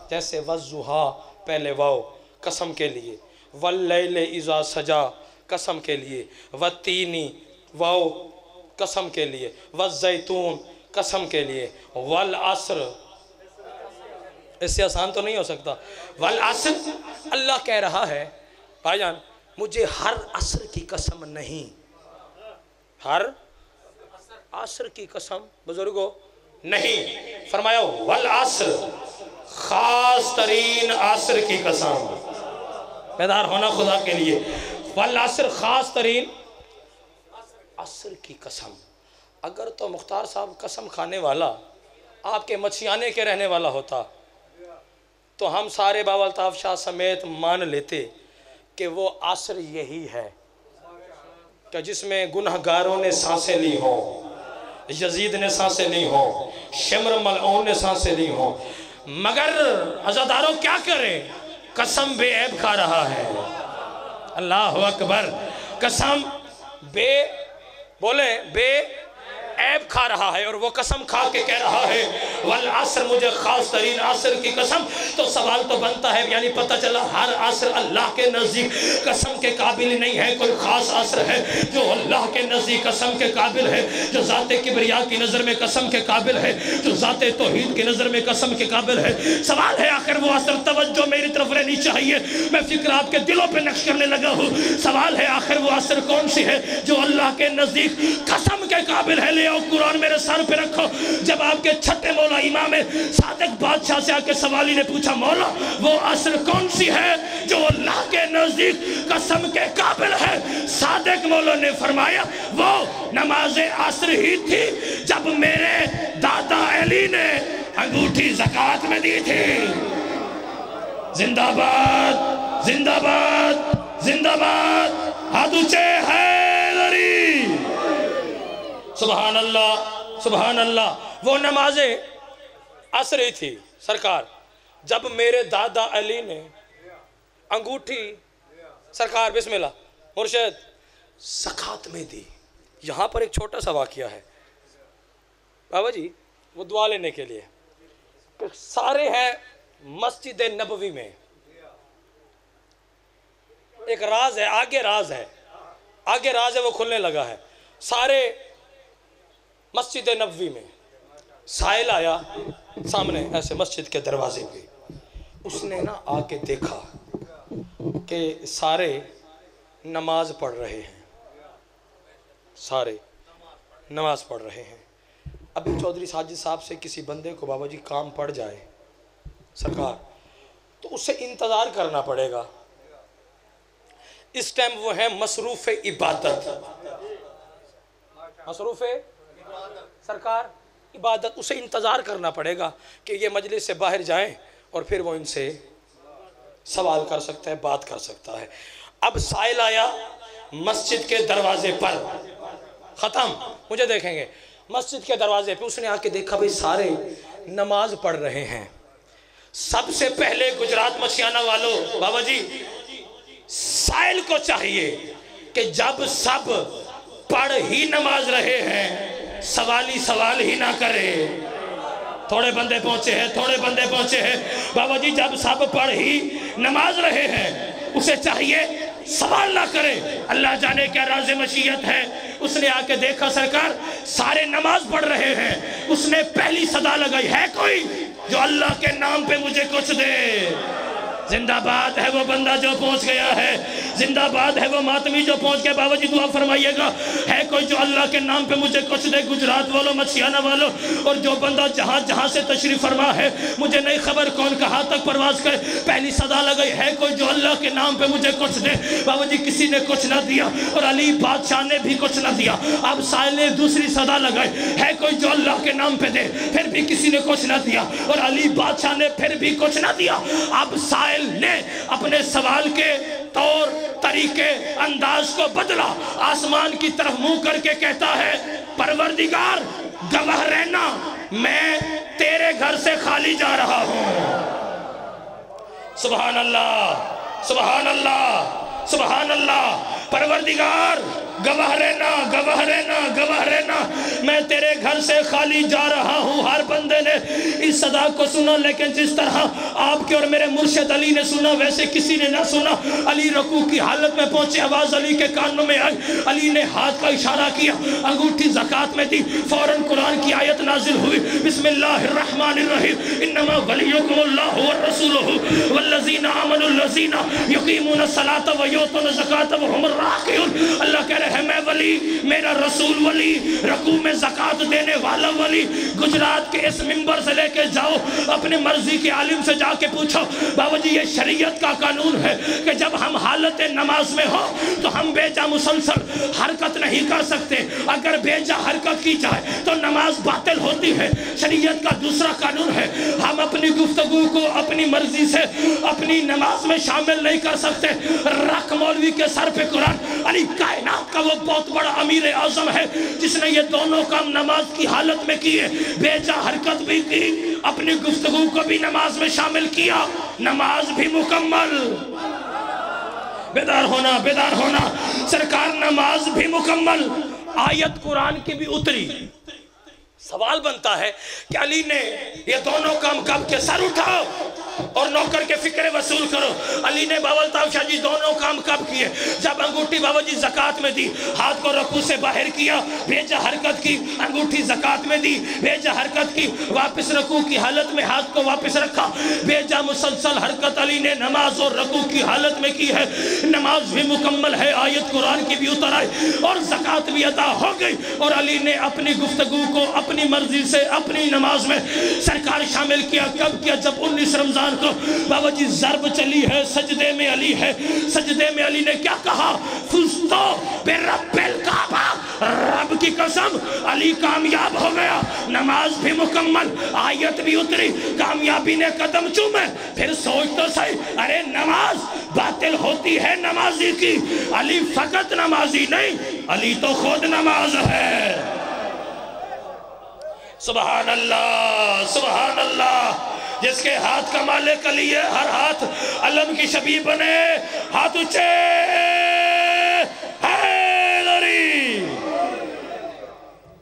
جیسے والضحیٰ پہلے واو قسم کے لیے، واللیل اذا سجا قسم کے لیے، والتینی واو قسم کے لیے، والزیتون قسم کے لیے، والعصر اس سے آسان تو نہیں ہو سکتا. والعصر اللہ کہہ رہا ہے بھائی جان مجھے ہر عصر کی قسم نہیں، ہر عصر کی قسم بزرگوں نہیں، فرمایا والعصر خاص ترین عصر کی قسم. بیدار ہونا خدا کے لیے. والعصر خاص ترین عصر کی قسم. اگر تو مختار صاحب قسم کھانے والا آپ کے مچھیانے کے رہنے والا ہوتا تو ہم سارے بابا الطاف شاہ سمیت مان لیتے کہ وہ عصر یہی ہے کہ جس میں گنہگاروں نے سانسیں لی ہوں، یزید نے سانسیں لی ہوں، شمر ملعون نے سانسیں لی ہوں. مگر عزاداروں کیا کریں، قسم بے عیب کھا رہا ہے. اللہ اکبر. قسم بے بولیں بے عیب کھا رہا ہے اور وہ قسم کھا کے کہہ رہا ہے والعصر مجھے خاص ترین عصر کی قسم. تو سوال تو بنتا ہے یعنی پتہ چلا ہر عصر اللہ کے نزدیک قسم کے قابل نہیں ہے. کوئی خاص عصر ہے جو اللہ کے نزدیک قسم کے قابل ہے، جو ذات کبریا کی نظر میں قسم کے قابل ہے، جو ذات توحید کی نظر میں قسم کے قابل ہے. سوال ہے آخر وہ عصر، توجہ میری طرف رہنی چاہیے، میں فکر آپ کے دلوں پہ نقش کرنے لگا ہوں. سوال ہے آخر وہ عصر کون سی ہے جو اللہ کے نزدیک قسم کے قابل ہے. لے آؤ قرآن میرے سر پہ رکھو. جب آپ کے چھٹے مولا امام صادق بادشاہ سے آ کے سوالی نے پوچھا مولا وہ عصر کون سی ہے جو اللہ کے نزدیک قسم کے قابل ہے، صادق مولا نے فرمایا وہ نماز عصر ہی تھی جب میرے دادا علی نے انگوٹھی زکوٰۃ میں دی تھی. زندہ باد زندہ باد زندہ باد. ہاتھ اونچے حیدری. سبحان اللہ سبحان اللہ. وہ نماز عصر ہی تھی سرکار جب میرے دادا علی نے انگوٹھی سرکار بسم اللہ مرشد زکوٰۃ میں دی. یہاں پر ایک چھوٹا سا واقعہ ہے بابا جی، وہ دعا لینے کے لیے سارے ہیں مسجد نبوی میں. ایک راز ہے، آگے راز ہے، آگے راز ہے، وہ کھلنے لگا ہے. سارے مسجد نبوی میں سائل آیا سامنے ایسے مسجد کے دروازے پہ. اس نے نا آ کے دیکھا کہ سارے نماز پڑھ رہے ہیں، سارے نماز پڑھ رہے ہیں. ابھی چودھری ساجد صاحب سے کسی بندے کو بابا جی کام پڑ جائے سرکار تو اسے انتظار کرنا پڑے گا. اس ٹائم وہ ہے مصروف عبادت، مصروف سرکار عبادت. اسے انتظار کرنا پڑے گا کہ یہ مجلس سے باہر جائیں اور پھر وہ ان سے سوال کر سکتا ہے، بات کر سکتا ہے. اب سائل آیا مسجد کے دروازے پر، ختم مجھے دیکھیں گے مسجد کے دروازے پہ. اس نے آ کے دیکھا بھئی سارے نماز پڑھ رہے ہیں. سب سے پہلے گجرات مچھیانہ والوں بابا جی سائل کو چاہیے کہ جب سب پڑھ ہی نماز رہے ہیں سوالی سوال ہی نہ کرے. تھوڑے بندے پہنچے ہیں، تھوڑے بندے پہنچے ہیں بابا جی. جب سب پڑھ ہی نماز رہے ہیں اسے چاہیے سوال نہ کرے. اللہ جانے کیا راز مشیت ہے. اس نے آ کے دیکھا سرکار سارے نماز پڑھ رہے ہیں. اس نے پہلی صدا لگائی ہے کوئی جو اللہ کے نام پہ مجھے کچھ دے. زندہ باد ہے وہ بندہ جو پہنچ گیا ہے، زندہ باد ہے وہ ماتمی جو پہنچ گیا. بابا جی دعا فرمائیے گا ہے کوئی جو اللہ کے نام پہ مجھے کچھ دے. گجرات والوں، مچھیانہ والوں اور جو بندہ جہاں جہاں سے تشریف فرما ہے مجھے نہیں خبر کون کہاں تک پرواز کرے. پہلی صدا لگئی ہے کوئی جو اللہ کے نام پہ مجھے کچھ دے. بابا جی کسی نے کچھ نہ دیا اور علی بادشاہ نے بھی کچھ نہ دیا. اب سائل نے دوسری صدا لگائی ہے کوئی جو اللہ کے نام پہ دے. پھر بھی کسی نے کچھ نہ دیا اور علی بادشاہ نے پھر بھی کچھ نہ دیا. اب سائل نے اپنے سوال کے طور طریقے انداز کو بدلا. آسمان کی طرف منہ کر کے کہتا ہے پروردگار گواہ رہنا میں تیرے گھر سے خالی جا رہا ہوں. سبحان اللہ سبحان اللہ سبحان اللہ. پروردگار گواہ رہنا گواہ رہنا گواہ رہنا میں تیرے گھر سے خالی جا رہا ہوں. ہر بندے نے اس صدا کو سنا لیکن جس طرح آپ کے اور میرے مرشد علی نے سنا ویسے کسی نے نہ سنا. علی رکوع کی حالت میں پہنچے، آواز علی کے کانوں میں آئی. علی نے ہاتھ کا اشارہ کیا. انگوٹھی زکات میں دی، فوراً قرآن کی آیت نازل ہوئی، بسم اللہ الرحمن الرحیم، انما ولیکم اللہ والرسولہ والذین آمنوا الذین یقیمون الصلاۃ ویؤتون الزکاۃ وہم الراکعون۔ اللہ کہہ رہے ہیں میں ولی، میرا رسول ولی، رکوع میں زکات دینے والا ولی۔ گجرات کے اس منبر سے لے کے جاؤ، اپنے مرضی کے عالم سے جا کے پوچھو، بابا جی یہ شریعت کا قانون ہے کہ جب ہم حالت نماز میں ہو تو ہم بے جا مسلسل حرکت نہیں کر سکتے، اگر بے جا حرکت کی جائے تو نماز باطل ہوتی ہے۔ شریعت کا دوسرا قانون ہے ہم اپنی گفتگو کو اپنی مرضی سے اپنی نماز میں شامل نہیں کر سکتے۔ رکھ مولوی کے سر پہ قرآن، علی کائنات کا وہ بہت بڑا امیر اعظم ہے جس نے یہ دونوں کام نماز کی حالت میں کیے، بے جا حرکت بھی کی، اپنی گفتگو کو بھی نماز میں شامل کیا، نماز بھی مکمل۔ بیدار ہونا، بیدار ہونا، سرکار نماز بھی مکمل۔ آیت قرآن کی بھی اتری۔ سوال بنتا ہے کہ علی نے یہ دونوں کام کب کے؟ سر اٹھاؤ اور نوکر کے فکر وصول کرو۔ علی نے باول تاؤ شاہ جی دونوں کام کب کیے؟ جب انگوٹھی بابا جی زکات میں دی، ہاتھ کو رکوع سے باہر کیا، بھیجا حرکت کی، انگوٹھی زکات میں دی، بھیجا حرکت کی، واپس رکوع کی حالت میں ہاتھ کو واپس رکھا، بھیجا مسلسل حرکت علی نے نماز اور رکوع کی حالت میں کی ہے۔ نماز بھی مکمل ہے، آیت قرآن کی بھی اتر آئی اور زکات بھی ادا ہو گئی، اور علی نے اپنی گفتگو کو اپنی مرضی سے اپنی نماز میں سرکار شامل کیا۔ کب کیا؟ جب 19 رمضان کو بابا جی ضرب چلی ہے، سجدے میں علی ہے، سجدے میں علی نے کیا کہا؟ فزتو برب الکعبہ، رب کی قسم علی کامیاب ہو گیا۔ نماز بھی مکمل، آیت بھی اتری، کامیابی نے قدم چومے۔ پھر سوچ تو صحیح، ارے نماز باطل ہوتی ہے نمازی کی، علی فقط نمازی نہیں، علی تو خود نماز ہے۔ سبحان اللہ، سبحان اللہ۔ جس کے ہاتھ کا مالک علی ہے، ہر ہاتھ علم کی شبیہ بنے۔ ہاتھ اونچے، حیدری۔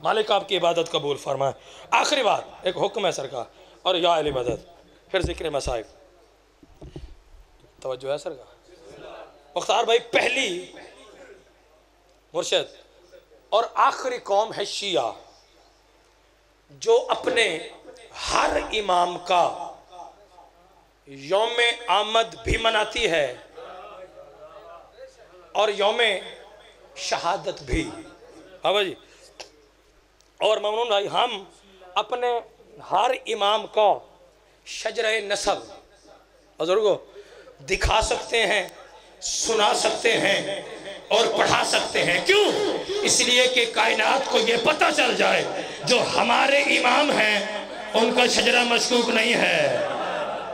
مالک آپ کی عبادت قبول فرمائے۔ آخری بات، ایک حکم ہے سرکار، اور یا علی مدد، پھر ذکر مصائب۔ توجہ ہے سرکار؟ مختار بھائی، پہلی مرشد اور آخری قوم ہے شیعہ، جو اپنے ہر امام کا یوم آمد بھی مناتی ہے اور یوم شہادت بھی۔ بابا جی اور ممنون بھائی، ہم اپنے ہر امام کا شجرہ نسب بزرگوں دکھا سکتے ہیں، سنا سکتے ہیں اور پڑھا سکتے ہیں۔ کیوں؟ اس لیے کہ کائنات کو یہ پتہ چل جائے جو ہمارے امام ہیں ان کا شجرہ مشکوک نہیں ہے۔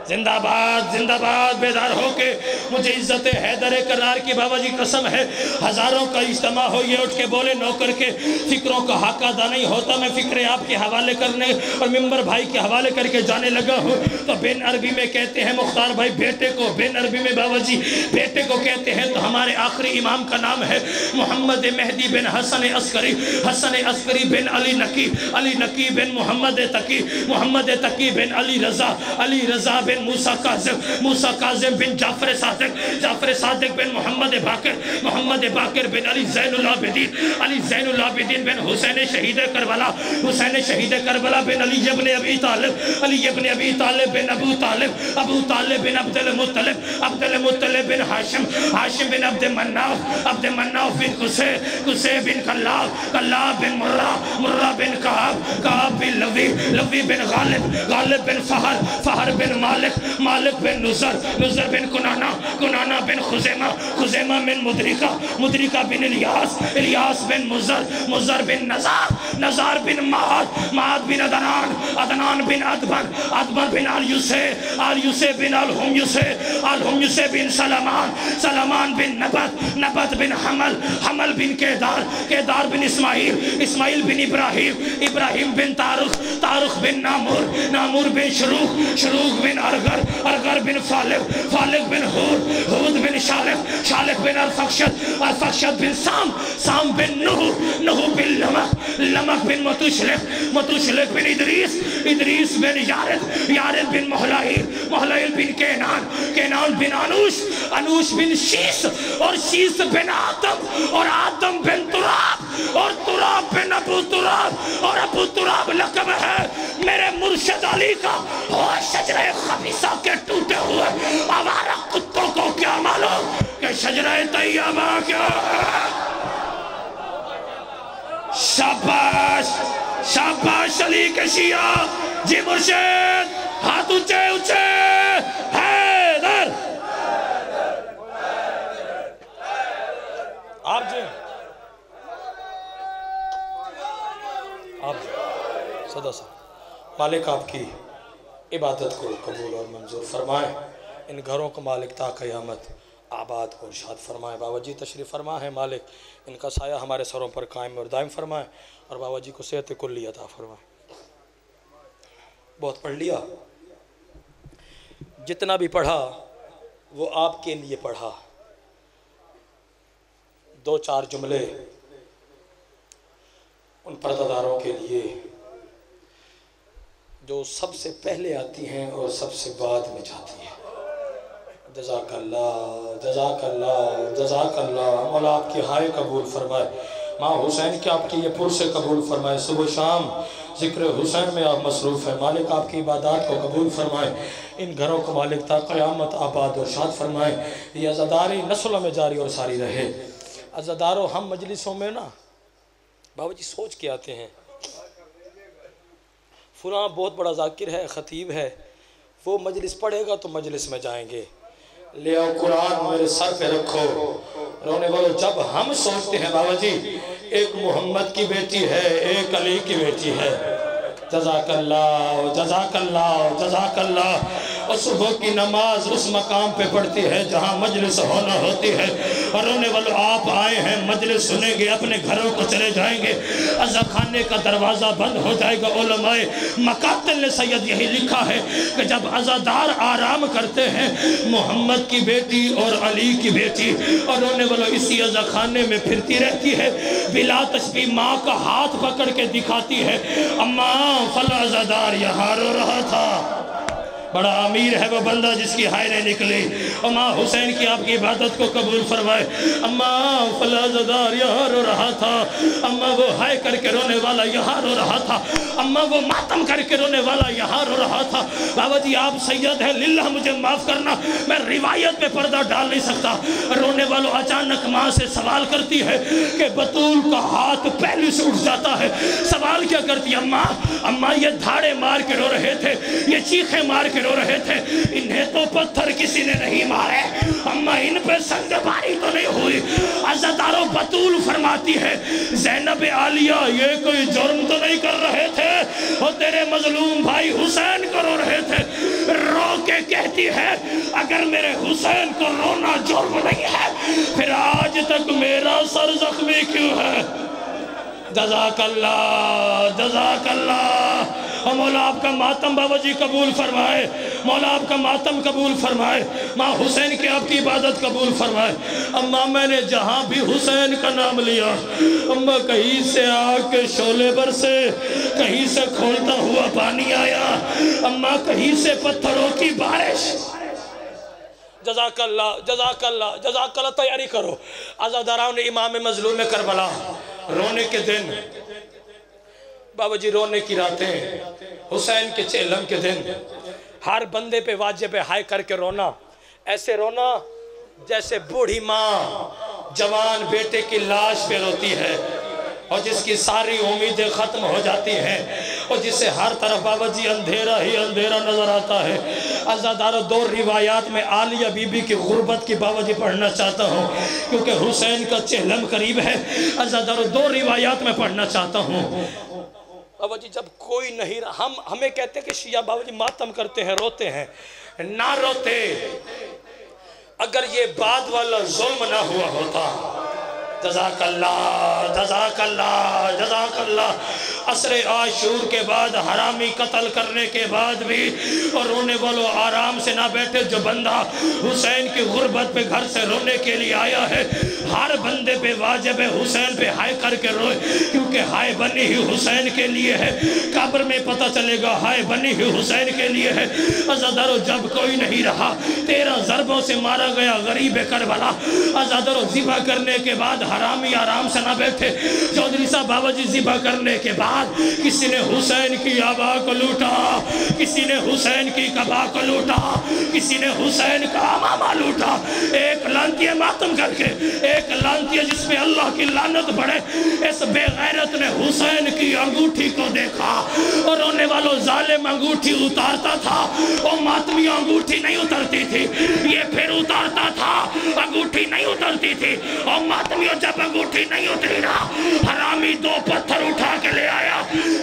زندہ باد، زندہ باد، بیدار ہو کے مجھے عزت حیدر کرار کی بابا جی قسم ہے، ہزاروں کا اجتماع ہو یہ اٹھ کے بولے نوکر کے فکروں کا حق ادا نہیں ہوتا۔ میں فکریں آپ کے حوالے کرنے اور ممبر بھائی کے حوالے کر کے جانے لگا ہوں تو بین عربی میں کہتے ہیں مختار بھائی بیٹے کو، بین عربی میں بابا جی بیٹے کو کہتے ہیں، تو ہمارے آخری امام کا نام ہے محمد مہدی بن حسن عسکری، حسن عسکری بن علی نقی، علی نقی بن محمد تقی، محمد تقی بن علی رضا، علی رضا بن موسیٰ کاظم، موسیٰ کاظم بن جعفر صادق، جعفر صادق بن محمد باقر، محمد باقر بن علی زین العابدین، علی زین العابدین بن حسین شہید کربلا، حسین شہید کربلا بن علی ابن ابی طالب، علی ابن ابی طالب بن ابو طالب، ابو طالب بن عبد المطلب، عبد المطلب بن ہاشم، ہاشم بن عبد مناف، عبد مناف بن قصے، قصے بن کلاب، کلاب بن مرہ، مرہ بن کعب، کعب بن لوی، لوی بن غالب، غالب بن فہر، فہر بن مالک، مالک بن نظر، نظر بن کنانا، کنانا بن خزیمہ، خزیمہ بن مدرکہ، مدرکہ بن الیاس، الیاس بن مزر، مزر بن نزار، نزار بن معاد، معاد بن عدنان، عدنان بن عدبن، عدبن بن آلیوسے، آلیوسے بن الہمیوسے، الہمیوسے بن سلمان، سلمان بن نبت، نبت بن حمل، حمل بن کیدار، کیدار بن اسماعیل، اسماعیل بن ابراہیم، ابراہیم بن تارخ، تارخ بن نامور، نامور بن شروخ، شروخ بن ارگر، ارگر بن فالق، فالق بن حود، حود بن شالق، شالق بن ارفخشد، ارفخشد بن سام، سام بن نوح، نوح بن لمق، لمق بن متوشلق، متوشلق بن ادریس، ادریس بن یارد، یارد بن محلائل، محلائل بن کینان، کینان بن انوش، انوش بن شیس، اور شیس بن آدم، اور آدم بن تراب، اور تراب بن ابو تراب، اور ابو تراب لقب ہے میرے مرشد علی کا، اور شجرہ خبیثہ کے ٹوٹے ہوئے آوارہ کتوں کو کیا معلوم کہ شجرہ طیبہ کیا ہے۔ شاباش شاباش علی کے شیعہ، جی مرشد ہاتھ اونچے اونچے، حیدر آپ جی صدا صاحب، مالک آپ کی عبادت کو قبول اور منظور فرمائے، ان گھروں کو مالک تا قیامت آباد کو ارشاد فرمائے۔ بابا جی تشریف فرما ہے، مالک ان کا سایہ ہمارے سروں پر قائم اور دائم فرمائے، اور بابا جی کو صحت کلی عطا فرمائے۔ بہت پڑھ لیا، جتنا بھی پڑھا وہ آپ کے لیے پڑھا۔ دو چار جملے ان پردہ کے لیے جو سب سے پہلے آتی ہیں اور سب سے بعد میں جاتی ہیں۔ جزاک اللہ جزاک اللہ جزاک اللہ، مولا آپ کی ہائے قبول فرمائے، ماں حسین کی آپ کی یہ پرسے قبول فرمائے، صبح شام ذکر حسین میں آپ مصروف ہیں، مالک آپ کی عبادات کو قبول فرمائے، ان گھروں کو مالک تا قیامت آباد اور شاد فرمائے، یہ عزاداری نسلوں میں جاری اور ساری رہے۔ عزاداروں ہم مجلسوں میں نا بابا جی سوچ کے آتے ہیں، فلاں بہت بڑا ذاکر ہے، خطیب ہے، وہ مجلس پڑھے گا تو مجلس میں جائیں گے، لے آؤ قرآن میرے سر پہ رکھو، رونے والو جب ہم سوچتے ہیں بابا جی ایک محمد کی بیٹی ہے، ایک علی کی بیٹی ہے، جزاک اللہ جزاک اللہ جزاک اللہ، اور صبح کی نماز اس مقام پہ پڑھتی ہے جہاں مجلس ہونا ہوتی ہے، اور رونے والو آپ آئے ہیں، مجلس سنیں گے، اپنے گھروں کو چلے جائیں گے، عزا خانے کا دروازہ بند ہو جائے گا۔ علماء مقاتل نے سید یہی لکھا ہے کہ جب عزادار آرام کرتے ہیں، محمد کی بیٹی اور علی کی بیٹی، اور رونے والو اسی عزا خانے میں پھرتی رہتی ہے، بلا تشبیہ ماں کا ہاتھ پکڑ کے دکھاتی ہے، اماں فلا عزادار یہاں رو رہا تھا، بڑا امیر ہے وہ بندہ جس کی ہائریں نکلی، اماں حسین کی آپ کی عبادت کو قبول فرمائے، اماں فلا عزادار یہاں رو رہا تھا، اماں وہ ہائے کر کے رونے والا یہاں رو رہا تھا، اماں وہ ماتم کر کے رونے والا یہاں رو رہا تھا۔ بابا جی آپ سید ہیں، للہ مجھے معاف کرنا، میں روایت پہ پردہ ڈال نہیں سکتا، رونے والوں اچانک ماں سے سوال کرتی ہے کہ بطول کا ہاتھ پہلے سے اٹھ جاتا ہے، سوال کیا کرتی ہے؟ اماں یہ دھاڑے مار کے رو رہے تھے، یہ چیخیں مار کے رو رہے تھے، انہیں تو پتھر کسی نے نہیں مارے، اماں ان پہ سنگ باری تو نہیں ہوئی۔ عزاداروں بطول فرماتی ہے زینب عالیہ یہ کوئی جرم تو نہیں کر رہے تھے، وہ تیرے مظلوم بھائی حسین کو رو رہے تھے، رو کے کہتی ہے اگر میرے حسین کو رونا جرم نہیں ہے پھر آج تک میرا سر زخمی کیوں ہے؟ جزاک اللہ جزاک اللہ، اور مولا آپ کا ماتم بابا جی قبول فرمائے، مولا آپ کا ماتم قبول فرمائے، ماں حسین کی آپ کی عبادت قبول فرمائے۔ اماں میں نے جہاں بھی حسین کا نام لیا، اماں کہیں سے آگ کے شعلے برسے، کہیں سے کھولتا ہوا پانی آیا، اماں کہیں سے پتھروں کی بارش۔ جزاک اللہ جزاک اللہ جزاک اللہ، تیاری کرو، عزاداران امام مظلوم کربلا، رونے کے دن بابا جی، رونے کی راتیں، حسین کے چہلم کے دن، ہر بندے پہ واجب ہے ہائے کر کے رونا، ایسے رونا جیسے بوڑھی ماں جوان بیٹے کی لاش پہ روتی ہے، اور جس کی ساری امیدیں ختم ہو جاتی ہیں، اور جسے ہر طرف بابا جی اندھیرا ہی اندھیرا نظر آتا ہے۔ عزاداروں دو روایات میں عالیہ بی بی کی غربت کی بابا جی پڑھنا چاہتا ہوں کیونکہ حسین کا چہلم قریب ہے، عزاداروں دو روایات میں پڑھنا چاہتا ہوں۔ بابا جی جب کوئی نہیں رہا، ہمیں کہتے ہیں کہ شیعہ بابا جی ماتم کرتے ہیں، روتے ہیں، نہ روتے اگر یہ بعد والا ظلم نہ ہوا ہوتا۔ جزاک اللہ جزاک اللہ جزاک اللہ، عصر عاشور کے بعد حرامی قتل کرنے کے بعد بھی اور رونے والوں آرام سے نہ بیٹھے، جو بندہ حسین کی غربت پہ گھر سے رونے کے لیے آیا ہے، ہر بندے پہ واجب ہے حسین پہ ہائے کر کے روئے، کیونکہ ہائے بنی ہی حسین کے لیے ہے۔ قبر میں پتہ چلے گا ہائے بنی ہی حسین کے لیے ہے۔ عزادارو جب کوئی نہیں رہا، 13 ضربوں سے مارا گیا غریب کربلا۔ عزادارو ذبح کرنے کے بعد حرامی آرام سے نہ بیٹھے۔ چودھری صاحب بابا جی ذبح کرنے کے بعد کسی نے حسین کی آبا کو لوٹا، کسی نے حسین کی کبا کو لوٹا، کسی نے حسین کا امامہ لوٹا۔ ایک لانتی ماتم کر کے، ایک لانتی جس پہ اللہ کی لعنت پڑے، اس بے غیرت نے حسین کی انگوٹھی کو دیکھا اور رونے والوں ظالم انگوٹھی اتارتا تھا، وہ ماتمی انگوٹھی نہیں اترتی تھی، یہ پھر اتارتا تھا، انگوٹھی نہیں اترتی تھی، اور ماتمیوں جب انگوٹھی نہیں اتری نا، حرامی 2 پتھر اٹھا کے لے آیا۔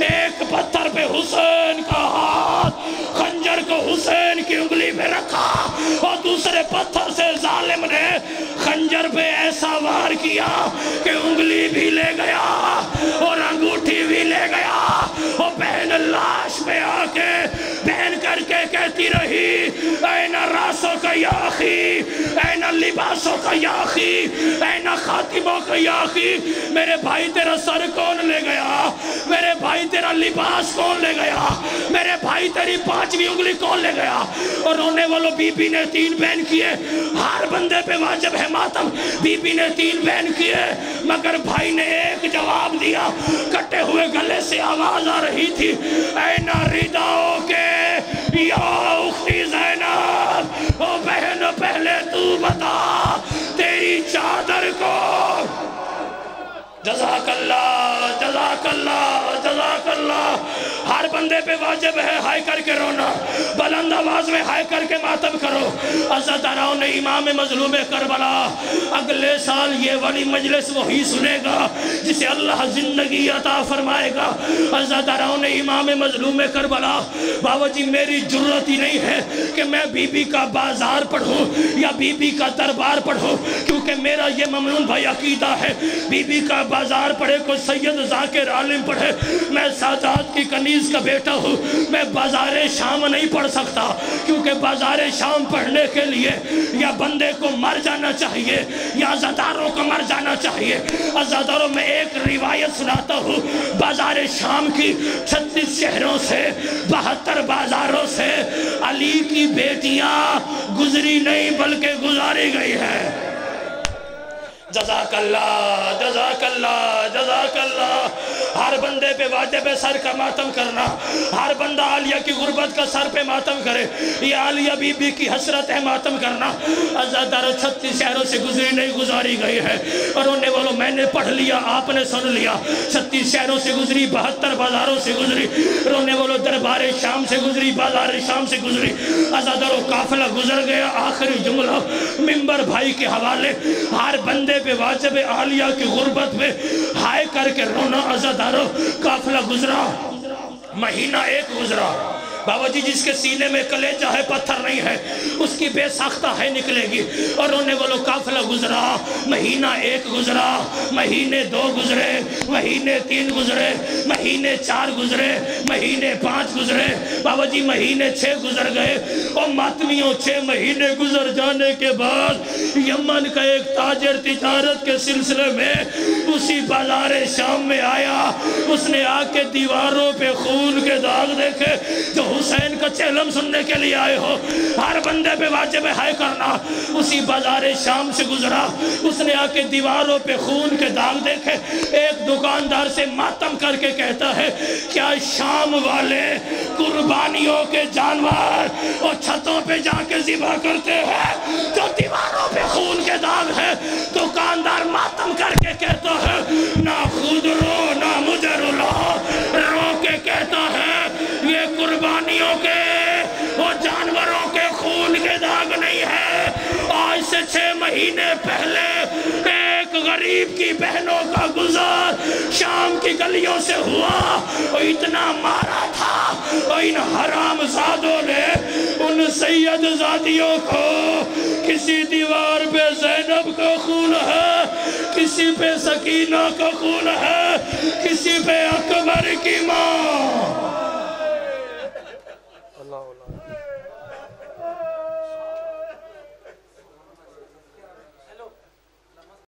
ایک پتھر پہ حسین کا ہاتھ، خنجر کو حسین کی انگلی پہ رکھا، اور دوسرے پتھر سے ظالم نے خنجر پہ ایسا وار کیا کہ انگلی بھی لے گیا اور انگوٹھی بھی لے گیا۔ وہ بہن لاش پہ آ کے بہن کر کے کہتی رہی، این راسوں کا یا اخی، این لباسوں کا یا اخی، این خاتموں کا یا اخی۔ میرے بھائی تیرا سر کون لے گیا؟ میرے بھائی تیرا لباس کون لے گیا؟ میرے بھائی تیری 5ویں انگلی کون لے گیا؟ اور رونے والوں بی بی نے 3 بین کیے، ہر بندے پہ واجب ہے ماتم، بی بی نے 3 بین کیے، مگر بھائی نے ایک جواب دیا۔ کٹے ہوئے گلے سے آواز آ رہی تھی، این رداؤ کے یا اختی زینب، او بہن پہلے تو بتا تیری چادر کو۔ جزاک اللہ، جزاک اللہ، جزاک اللہ۔ ہر بندے پہ واجب ہے ہائے کر کے رونا، بلند آواز میں ہائے کر کے ماتم کرو۔ عزاداراؤں نے امام مظلوم کربلا، اگلے سال یہ والی مجلس وہی سنے گا جسے اللہ زندگی عطا فرمائے گا۔ عزاداراؤں نے امام مظلوم کربلا، بابا جی میری جرت ہی نہیں ہے کہ میں بی بی کا بازار پڑھوں یا بی بی کا دربار پڑھوں، کیونکہ میرا یہ ممنون بھائی عقیدہ ہے، بی بی کا بازار پڑھے کوئی سید ذاکر عالم پڑھے، میں سادات کی کنیز کا بیٹا ہوں، میں بازار شام نہیں پڑھ سکتا، کیونکہ بازار شام پڑھنے کے لیے یا بندے کو مر جانا چاہیے یا عزاداروں کو مر جانا چاہیے۔ عزاداروں میں ایک روایت سناتا ہوں بازار شام کی، 36 شہروں سے 72 بازاروں سے علی کی بیٹیاں گزری نہیں بلکہ گزاری گئی ہے۔ جزاک اللہ، جزاک اللہ، جزاک اللہ۔ ہر بندے پہ واجب ہے سر کا ماتم کرنا، ہر بندہ عالیہ کی غربت کا سر پہ ماتم کرے، یہ عالیہ بی بی کی حسرت ہے ماتم کرنا۔ عزادارو 36 شہروں سے گزری نہیں گزاری گئی ہے، اور رونے والوں میں نے پڑھ لیا آپ نے سن لیا، 36 شہروں سے گزری، 72 بازاروں سے گزری، رونے والوں دربار شام سے گزری، بازار شام سے گزری۔ عزادارو قافلہ گزر گیا، آخری جملہ منبر بھائی کے حوالے، ہر بندے پہ واجب عالیہ کی غربت پہ ہائے کر کے رونا۔ عزادارو قافلہ گزرا، مہینہ 1 گزرا، بابا جی جس کے سینے میں کلیجہ ہے پتھر نہیں ہے، اس کی بے ساختہ ہے نکلے گی، اور رونے والوں قافلہ گزرا، مہینہ 1 گزرا، مہینے 2 گزرے، مہینے 3 گزرے، مہینے 4 گزرے، مہینے 5 گزرے، بابا جی مہینے 6 گزر گئے، اور ماتمیوں 6 مہینے گزر جانے کے بعد یمن کا ایک تاجر تجارت کے سلسلے میں اسی بازار شام میں آیا، اس نے آ کے دیواروں پہ خون کے داغ دیکھے، جو حسین کا چہلم سننے کے لیے آئے ہو، ہر بندے پہ واجب ہائے کرنا۔ اسی بازار شام سے گزرا، اس نے آ کے دیواروں پہ خون کے داغ دیکھے، ایک دکاندار سے ماتم کر کے کہتا ہے کیا شام والے قربانیوں کے جانور اور چھتوں پہ جا کے ذبح کرتے ہیں جو دیواروں پہ خون کے داغ ہے؟ دکاندار ماتم کر کے کہتا ہے نہ خود رو نہ مجھے رلا، رو کے کہتا ہے یہ قربانیوں کے اور جانوروں کے خون کے داغ نہیں ہے، آج سے 6 مہینے پہلے ایک غریب کی بہنوں کا گزر شام کی گلیوں سے ہوا، اور اتنا مارا تھا، اور ان حرام زادوں نے ان سید زادیوں کو کسی دیوار پہ زینب کا خون ہے، کسی پہ سکینہ کا خون ہے، کسی پہ اکبر کی ماں